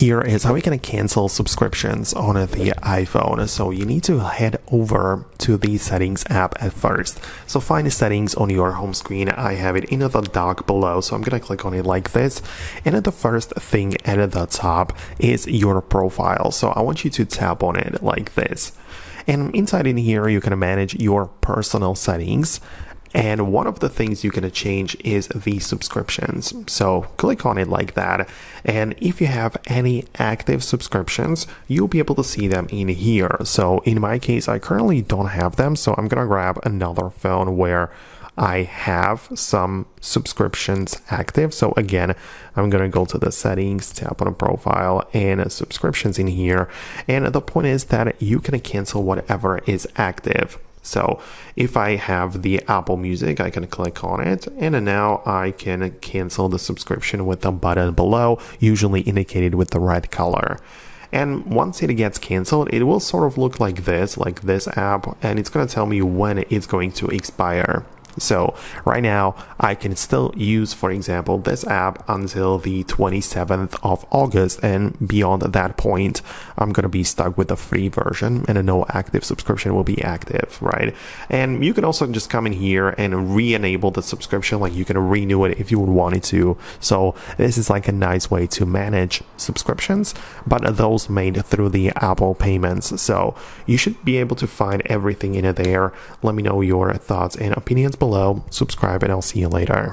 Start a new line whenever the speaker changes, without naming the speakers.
Here is how we can cancel subscriptions on the iPhone. So you need to head over to the settings app at first. So find the settings on your home screen. I have it in the dock below. So I'm going to click on it like this. And the first thing at the top is your profile. So I want you to tap on it like this. And inside in here, you can manage your personal settings. And one of the things you can change is the subscriptions. So click on it like that. And if you have any active subscriptions, you'll be able to see them in here. So in my case, I currently don't have them. So I'm going to grab another phone where I have some subscriptions active. So again, I'm going to go to the settings, tap on a profile and subscriptions in here. And the point is that you can cancel whatever is active. So if I have the Apple Music, I can click on it and now I can cancel the subscription with the button below, usually indicated with the red color. And once it gets canceled, it will sort of look like this app, and it's going to tell me when it's going to expire. So right now I can still use, for example, this app until the 27th of August, and beyond that point I'm going to be stuck with the free version and no active subscription will be active, right? And you can also just come in here and re-enable the subscription, like you can renew it if you would want it to. So this is like a nice way to manage subscriptions, but those made through the Apple payments. So you should be able to find everything in there. Let me know your thoughts and opinions below. Subscribe and I'll see you later.